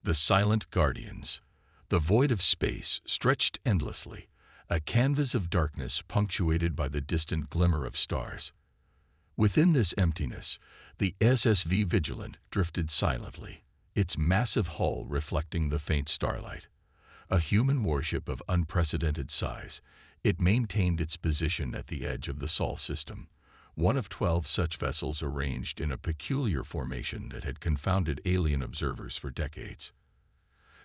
The silent guardians. The void of space stretched endlessly, a canvas of darkness punctuated by the distant glimmer of stars. Within this emptiness, the SSV Vigilant drifted silently, its massive hull reflecting the faint starlight. A human warship of unprecedented size, it maintained its position at the edge of the Sol system, one of 12 such vessels arranged in a peculiar formation that had confounded alien observers for decades.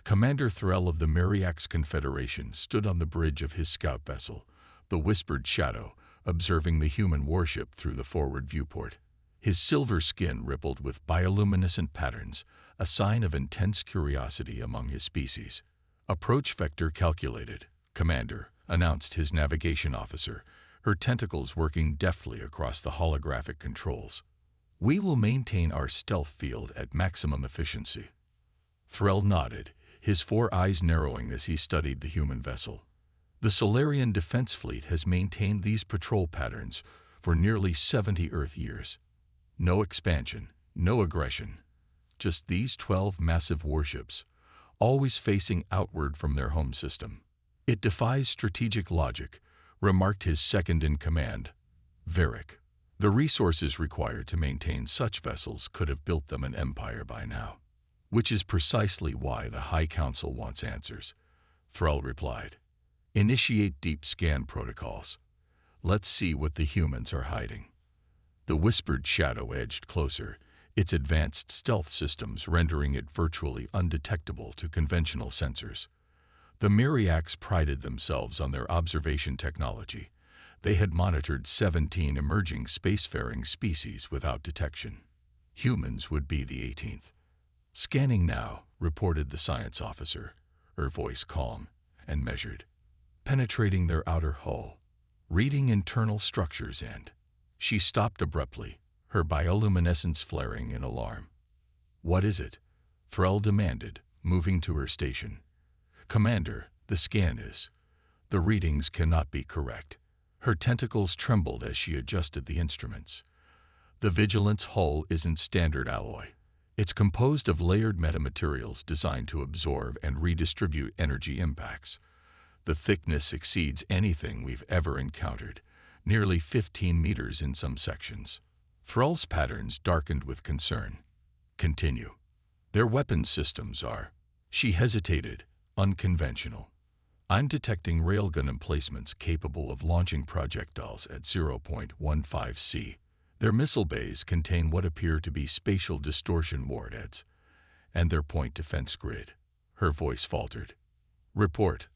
Commander Threll of the Myriax Confederation stood on the bridge of his scout vessel, the Whispered Shadow, observing the human warship through the forward viewport. His silver skin rippled with bioluminescent patterns, a sign of intense curiosity among his species. Approach vector calculated, Commander, announced his navigation officer, her tentacles working deftly across the holographic controls. We will maintain our stealth field at maximum efficiency. Threll nodded, his 4 eyes narrowing as he studied the human vessel. The Solarian Defense Fleet has maintained these patrol patterns for nearly 70 Earth years. No expansion, no aggression, just these 12 massive warships, always facing outward from their home system. It defies strategic logic, remarked his second-in-command, Varric. The resources required to maintain such vessels could have built them an empire by now. Which is precisely why the High Council wants answers, Threll replied. Initiate deep scan protocols. Let's see what the humans are hiding. The Whispered Shadow edged closer, its advanced stealth systems rendering it virtually undetectable to conventional sensors. The Myriax prided themselves on their observation technology. They had monitored 17 emerging spacefaring species without detection. Humans would be the 18th. Scanning now, reported the science officer, her voice calm and measured. Penetrating their outer hull, reading internal structures and... She stopped abruptly, her bioluminescence flaring in alarm. What is it? Threll demanded, moving to her station. Commander, the scan is... The readings cannot be correct. Her tentacles trembled as she adjusted the instruments. The Vigilant's hull isn't standard alloy. It's composed of layered metamaterials designed to absorb and redistribute energy impacts. The thickness exceeds anything we've ever encountered, nearly 15 meters in some sections. Threll's patterns darkened with concern. Continue. Their weapons systems are... She hesitated, unconventional. I'm detecting railgun emplacements capable of launching projectiles at 0.15 C. Their missile bays contain what appear to be spatial distortion warheads, and their point defense grid. Her voice faltered. Report,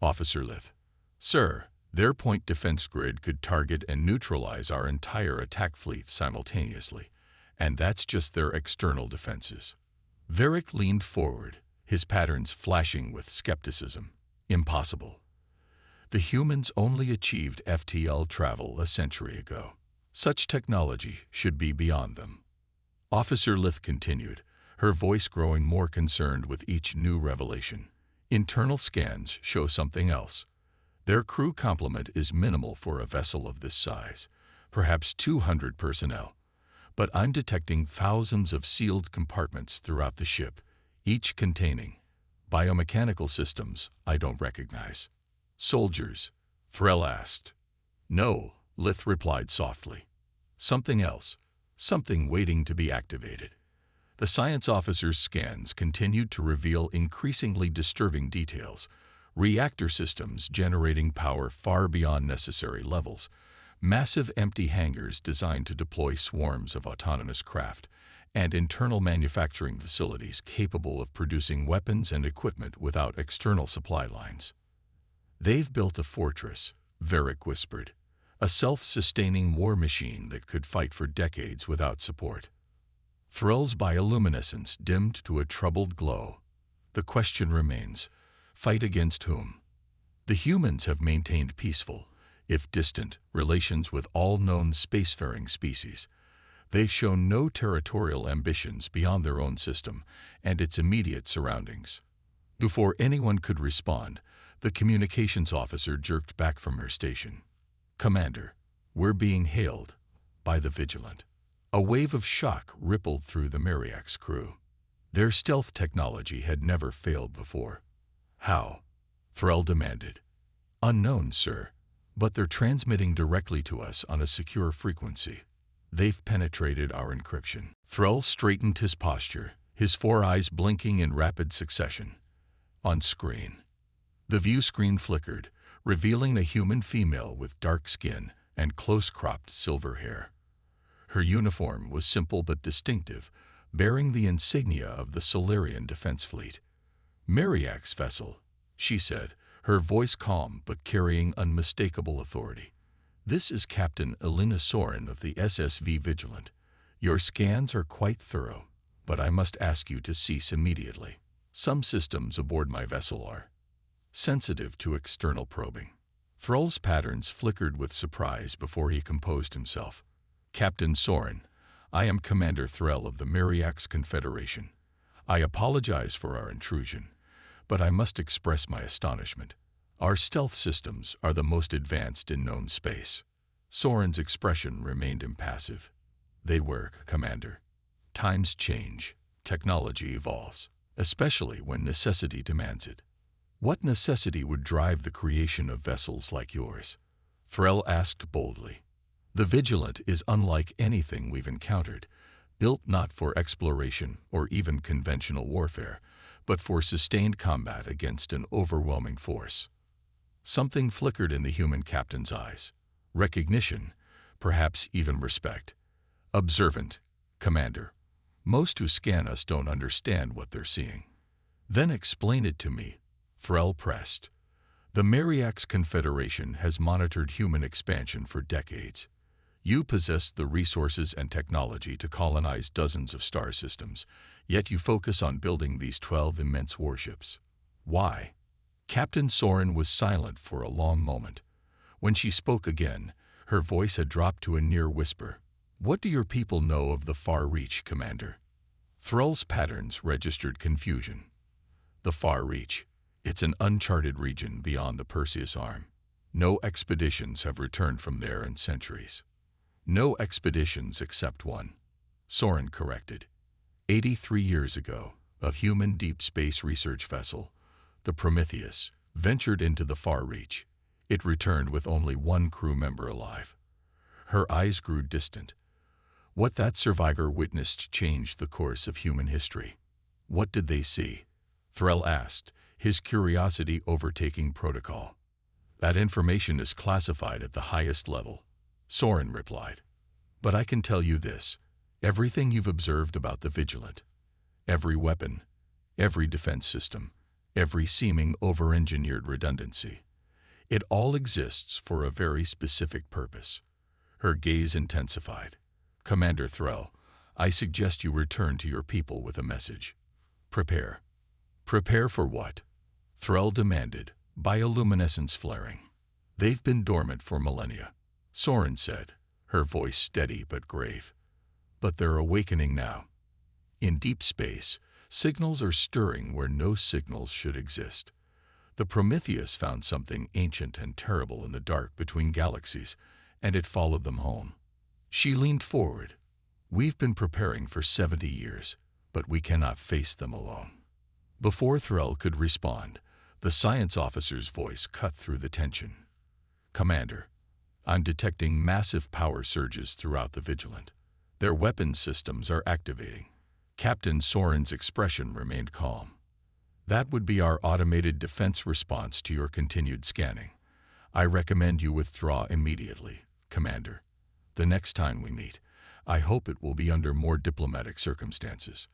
Officer Lith. Sir, their point defense grid could target and neutralize our entire attack fleet simultaneously, and that's just their external defenses. Varric leaned forward, his patterns flashing with skepticism. Impossible. The humans only achieved FTL travel a century ago. Such technology should be beyond them. Officer Lith continued, her voice growing more concerned with each new revelation. Internal scans show something else. Their crew complement is minimal for a vessel of this size, perhaps 200 personnel. But I'm detecting thousands of sealed compartments throughout the ship, each containing biomechanical systems I don't recognize. Soldiers? Threll asked. No, Lith replied softly. Something else, something waiting to be activated. The science officer's scans continued to reveal increasingly disturbing details. Reactor systems generating power far beyond necessary levels, massive empty hangars designed to deploy swarms of autonomous craft, and internal manufacturing facilities capable of producing weapons and equipment without external supply lines. They've built a fortress, Varric whispered, a self-sustaining war machine that could fight for decades without support. Threll's bioluminescence dimmed to a troubled glow. The question remains, fight against whom? The humans have maintained peaceful, if distant, relations with all known spacefaring species. They've shown no territorial ambitions beyond their own system and its immediate surroundings. Before anyone could respond, the communications officer jerked back from her station. Commander, we're being hailed by the Vigilant. A wave of shock rippled through the Myriax crew. Their stealth technology had never failed before. How? Thrall demanded. Unknown, sir, but they're transmitting directly to us on a secure frequency. They've penetrated our encryption. Thrall straightened his posture, his four eyes blinking in rapid succession. On screen. The view screen flickered, revealing a human female with dark skin and close-cropped silver hair. Her uniform was simple but distinctive, bearing the insignia of the Solarian Defense Fleet. Mariak's vessel, she said, her voice calm but carrying unmistakable authority. This is Captain Elena Soren of the SSV Vigilant. Your scans are quite thorough, but I must ask you to cease immediately. Some systems aboard my vessel are sensitive to external probing. Thrall's patterns flickered with surprise before he composed himself. Captain Soren, I am Commander Thrall of the Mariak's Confederation. I apologize for our intrusion, but I must express my astonishment. Our stealth systems are the most advanced in known space. Soren's expression remained impassive. They work, Commander. Times change. Technology evolves, especially when necessity demands it. What necessity would drive the creation of vessels like yours? Thrall asked boldly. The Vigilant is unlike anything we've encountered, built not for exploration or even conventional warfare, but for sustained combat against an overwhelming force. Something flickered in the human captain's eyes. Recognition, perhaps even respect. Observant, Commander. Most who scan us don't understand what they're seeing. Then explain it to me, Thrall pressed. The Mariak's Confederation has monitored human expansion for decades. You possess the resources and technology to colonize dozens of star systems, yet you focus on building these 12 immense warships. Why? Captain Soren was silent for a long moment. When she spoke again, her voice had dropped to a near whisper. What do your people know of the Far Reach, Commander? Thrall's patterns registered confusion. The Far Reach. It's an uncharted region beyond the Perseus Arm. No expeditions have returned from there in centuries. No expeditions except one. Soren corrected. 83 years ago, a human deep space research vessel, the Prometheus, ventured into the Far Reach. It returned with only one crew member alive. Her eyes grew distant. What that survivor witnessed changed the course of human history. What did they see? Thrall asked, his curiosity overtaking protocol. That information is classified at the highest level, Soren replied. But I can tell you this, everything you've observed about the Vigilant, every weapon, every defense system, every seeming over-engineered redundancy, it all exists for a very specific purpose. Her gaze intensified. Commander Thrall, I suggest you return to your people with a message. Prepare. Prepare for what? Thrall demanded, bioluminescence flaring. They've been dormant for millennia, Soren said, her voice steady but grave. But they're awakening now. In deep space, signals are stirring where no signals should exist. The Prometheus found something ancient and terrible in the dark between galaxies, and it followed them home. She leaned forward. We've been preparing for 70 years, but we cannot face them alone. Before Thrall could respond, the science officer's voice cut through the tension. Commander, I'm detecting massive power surges throughout the Vigilant. Their weapons systems are activating. Captain Soren's expression remained calm. That would be our automated defense response to your continued scanning. I recommend you withdraw immediately, Commander. The next time we meet, I hope it will be under more diplomatic circumstances.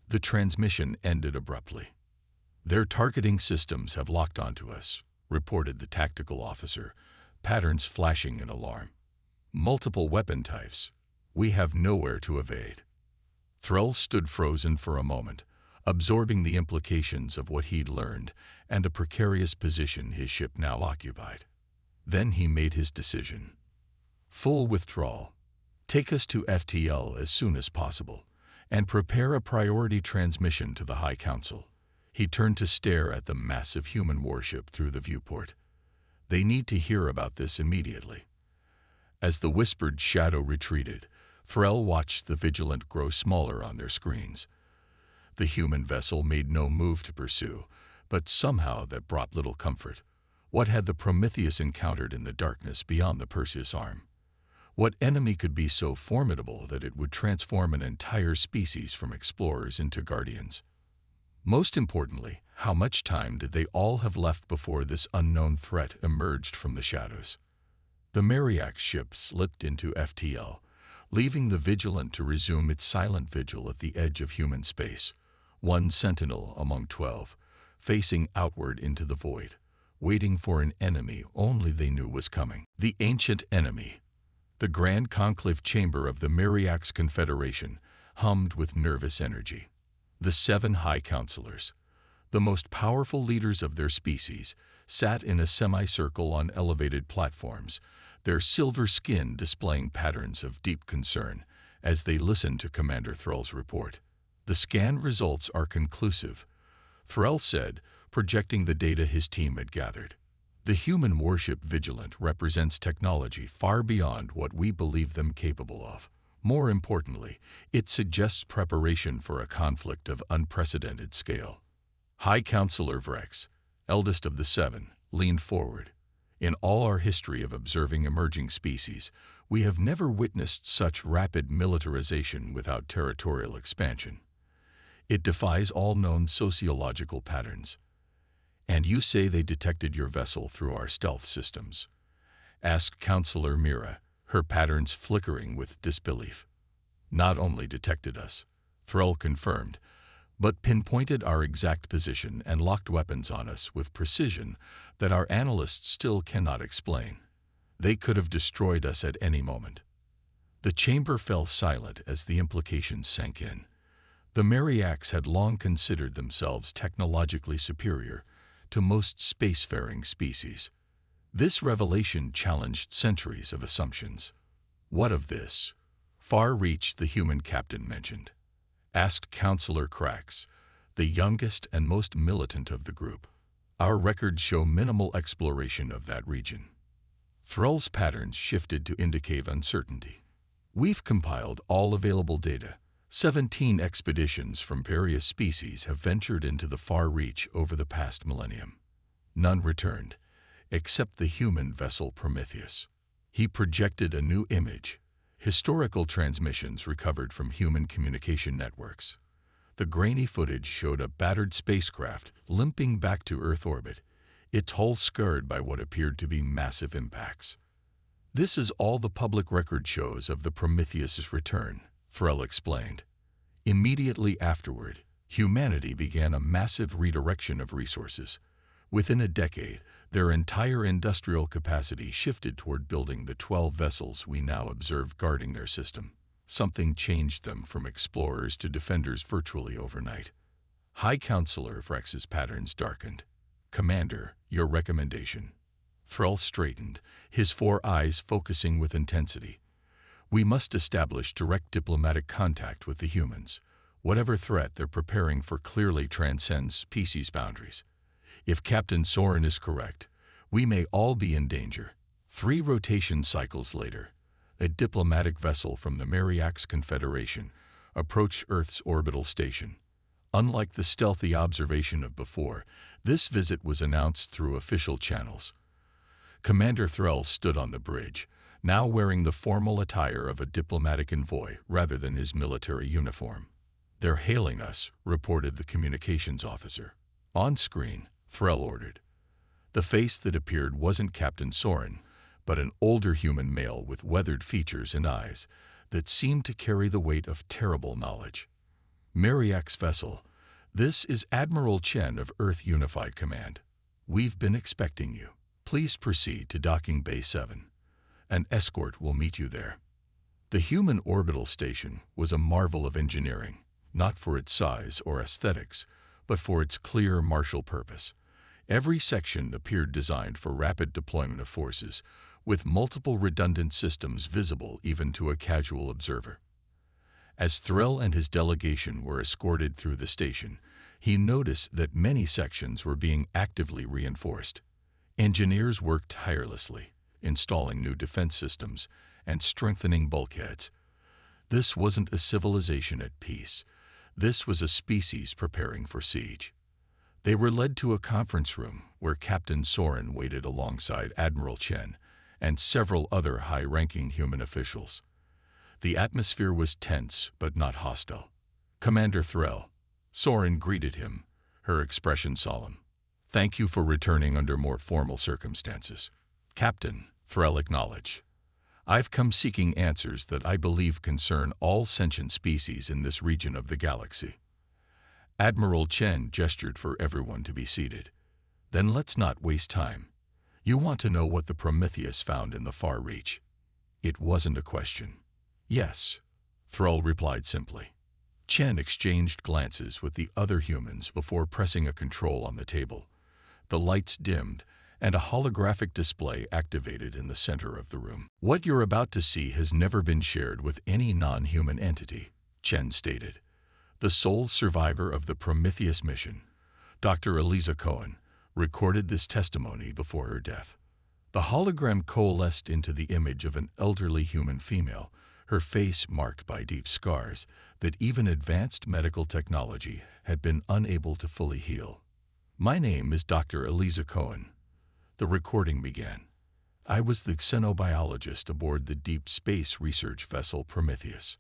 The transmission ended abruptly. Their targeting systems have locked onto us, reported the tactical officer, patterns flashing in alarm. Multiple weapon types. We have nowhere to evade. Thrall stood frozen for a moment, absorbing the implications of what he'd learned and the precarious position his ship now occupied. Then he made his decision. Full withdrawal. Take us to FTL as soon as possible, and prepare a priority transmission to the High Council. He turned to stare at the massive human warship through the viewport. They need to hear about this immediately. As the whispered shadow retreated, Thrall watched the Vigilant grow smaller on their screens. The human vessel made no move to pursue, but somehow that brought little comfort. What had the Prometheus encountered in the darkness beyond the Perseus arm? What enemy could be so formidable that it would transform an entire species from explorers into guardians? Most importantly, how much time did they all have left before this unknown threat emerged from the shadows? The Mariax ship slipped into FTL, leaving the Vigilant to resume its silent vigil at the edge of human space, one sentinel among 12, facing outward into the void, waiting for an enemy only they knew was coming. The ancient enemy. The grand conclave chamber of the Mariax Confederation hummed with nervous energy. The 7 high counselors, the most powerful leaders of their species, sat in a semicircle on elevated platforms, their silver skin displaying patterns of deep concern as they listened to Commander Thrall's report. "The scan results are conclusive," Thrall said, projecting the data his team had gathered. "The human warship Vigilant represents technology far beyond what we believe them capable of. More importantly, it suggests preparation for a conflict of unprecedented scale." High Counselor Vrex, eldest of the 7, leaned forward. "In all our history of observing emerging species, we have never witnessed such rapid militarization without territorial expansion. It defies all known sociological patterns." "And you say they detected your vessel through our stealth systems?" asked Counselor Mira, her patterns flickering with disbelief. "Not only detected us," Thrall confirmed, "but pinpointed our exact position and locked weapons on us with precision that our analysts still cannot explain. They could have destroyed us at any moment." The chamber fell silent as the implications sank in. The Mariax had long considered themselves technologically superior to most spacefaring species. This revelation challenged centuries of assumptions. "What of this far-reach the human captain mentioned?" asked Counselor Krax, the youngest and most militant of the group. "Our records show minimal exploration of that region." Thrall's patterns shifted to indicate uncertainty. "We've compiled all available data. 17 expeditions from various species have ventured into the far reach over the past millennium. None returned, except the human vessel Prometheus." He projected a new image, historical transmissions recovered from human communication networks. The grainy footage showed a battered spacecraft limping back to Earth orbit, its hull scarred by what appeared to be massive impacts. "This is all the public record shows of the Prometheus's return," Thrall explained. "Immediately afterward, humanity began a massive redirection of resources. Within a decade, their entire industrial capacity shifted toward building the 12 vessels we now observe guarding their system. Something changed them from explorers to defenders virtually overnight." High Counselor Vrex's patterns darkened. "Commander, your recommendation?" Thrall straightened, his 4 eyes focusing with intensity. "We must establish direct diplomatic contact with the humans. Whatever threat they're preparing for clearly transcends species boundaries. If Captain Soren is correct, we may all be in danger." 3 rotation cycles later, a diplomatic vessel from the Mariax Confederation approached Earth's orbital station. Unlike the stealthy observation of before, this visit was announced through official channels. Commander Thrall stood on the bridge, now wearing the formal attire of a diplomatic envoy rather than his military uniform. "They're hailing us," reported the communications officer. On screen, Thrall ordered. The face that appeared wasn't Captain Soren, but an older human male with weathered features and eyes that seemed to carry the weight of terrible knowledge. "Mariax vessel, this is Admiral Chen of Earth Unified Command. We've been expecting you. Please proceed to Docking Bay 7. An escort will meet you there." The human orbital station was a marvel of engineering, not for its size or aesthetics, but for its clear martial purpose. Every section appeared designed for rapid deployment of forces, with multiple redundant systems visible even to a casual observer. As Thrall and his delegation were escorted through the station, he noticed that many sections were being actively reinforced. Engineers worked tirelessly, installing new defense systems and strengthening bulkheads. This wasn't a civilization at peace. This was a species preparing for siege. They were led to a conference room where Captain Soren waited alongside Admiral Chen and several other high-ranking human officials. The atmosphere was tense but not hostile. "Commander Threll," Soren greeted him, her expression solemn. "Thank you for returning under more formal circumstances." "Captain," Threll acknowledged, "I've come seeking answers that I believe concern all sentient species in this region of the galaxy." Admiral Chen gestured for everyone to be seated. "Then let's not waste time. You want to know what the Prometheus found in the far reach?" It wasn't a question. "Yes," Thrall replied simply. Chen exchanged glances with the other humans before pressing a control on the table. The lights dimmed, and a holographic display activated in the center of the room. "What you're about to see has never been shared with any non-human entity," Chen stated. The sole survivor of the Prometheus mission, Dr. Eliza Cohen, recorded this testimony before her death. The hologram coalesced into the image of an elderly human female, her face marked by deep scars that even advanced medical technology had been unable to fully heal. "My name is Dr. Eliza Cohen," the recording began. "I was the xenobiologist aboard the deep space research vessel Prometheus.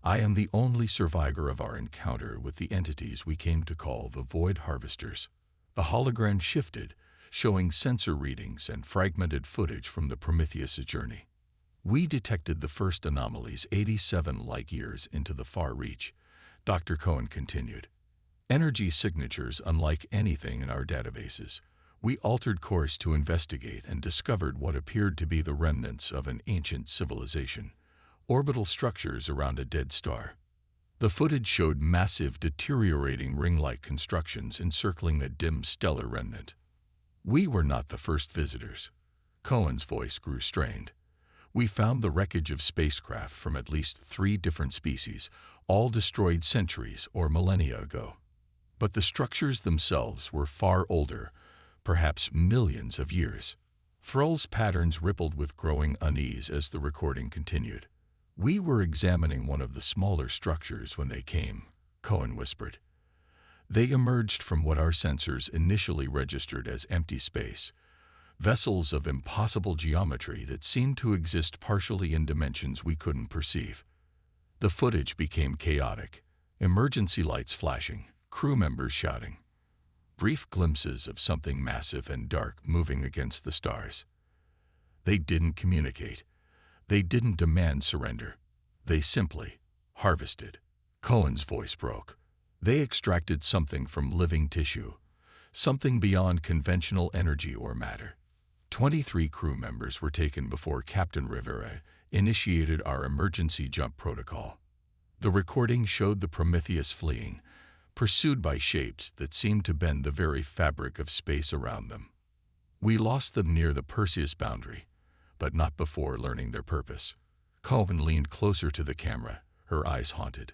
I am the only survivor of our encounter with the entities we came to call the Void Harvesters." The hologram shifted, showing sensor readings and fragmented footage from the Prometheus journey. "We detected the first anomalies 87 light-years into the far reach," Dr. Cohen continued. "Energy signatures unlike anything in our databases. We altered course to investigate and discovered what appeared to be the remnants of an ancient civilization, orbital structures around a dead star. The footage showed massive, deteriorating ring-like constructions encircling the dim stellar remnant. We were not the first visitors." Cohen's voice grew strained. "We found the wreckage of spacecraft from at least 3 different species, all destroyed centuries or millennia ago. But the structures themselves were far older, perhaps millions of years." Thrall's patterns rippled with growing unease as the recording continued. "We were examining one of the smaller structures when they came," Cohen whispered. "They emerged from what our sensors initially registered as empty space, vessels of impossible geometry that seemed to exist partially in dimensions we couldn't perceive." The footage became chaotic, emergency lights flashing, crew members shouting, brief glimpses of something massive and dark moving against the stars. They didn't communicate. They didn't demand surrender. They simply harvested. Cohen's voice broke. "They extracted something from living tissue, something beyond conventional energy or matter." 23 crew members were taken before Captain Rivera initiated our emergency jump protocol. The recording showed the Prometheus fleeing, pursued by shapes that seemed to bend the very fabric of space around them. "We lost them near the Perseus boundary, but not before learning their purpose." Cohen leaned closer to the camera, her eyes haunted.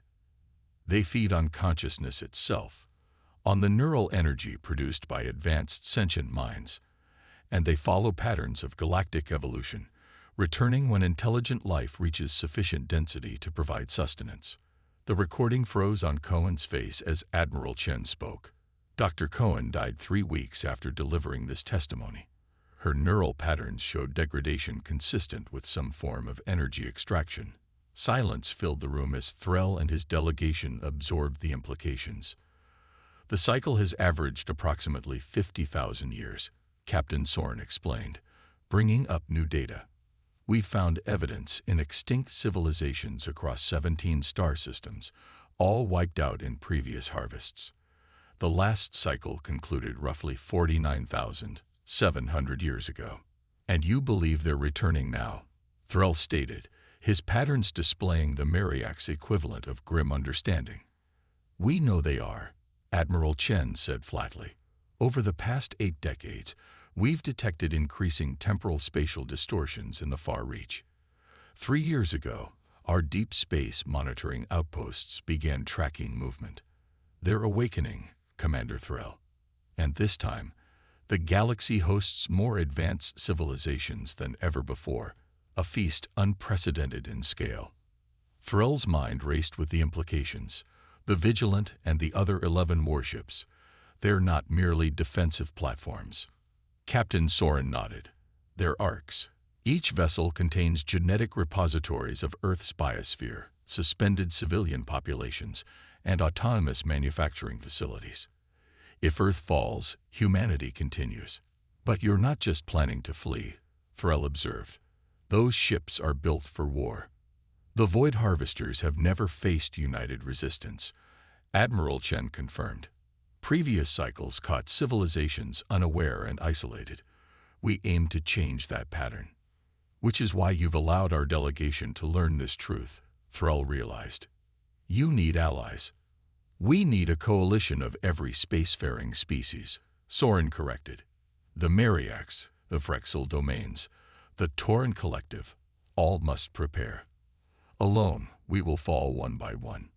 "They feed on consciousness itself, on the neural energy produced by advanced sentient minds, and they follow patterns of galactic evolution, returning when intelligent life reaches sufficient density to provide sustenance." The recording froze on Cohen's face as Admiral Chen spoke. Dr. Cohen died 3 weeks after delivering this testimony. Her neural patterns showed degradation consistent with some form of energy extraction. Silence filled the room as Threll and his delegation absorbed the implications. "The cycle has averaged approximately 50,000 years, Captain Soren explained, bringing up new data. "We found evidence in extinct civilizations across 17 star systems, all wiped out in previous harvests. The last cycle concluded roughly 49,700 years ago. And you believe they're returning now," Threll stated, his patterns displaying the Mariak's equivalent of grim understanding. "We know they are," Admiral Chen said flatly. "Over the past 8 decades, we've detected increasing temporal spatial distortions in the far reach. 3 years ago, our deep space monitoring outposts began tracking movement. They're awakening, Commander Threll. And this time, the galaxy hosts more advanced civilizations than ever before, a feast unprecedented in scale." Threll's mind raced with the implications, The Vigilant and the other 11 warships, they're not merely defensive platforms. Captain Soren nodded. They're arcs. Each vessel contains genetic repositories of Earth's biosphere, suspended civilian populations, and autonomous manufacturing facilities. If Earth falls, humanity continues. But you're not just planning to flee, Threll observed. Those ships are built for war. The Void Harvesters have never faced united resistance, Admiral Chen confirmed. Previous cycles caught civilizations unaware and isolated. We aim to change that pattern. Which is why you've allowed our delegation to learn this truth, Threll realized. You need allies. We need a coalition of every spacefaring species, Soren corrected. The Mariacs, the Frexel domains, the Tauran Collective, all must prepare. Alone, we will fall one by one.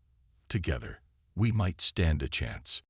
Together, we might stand a chance.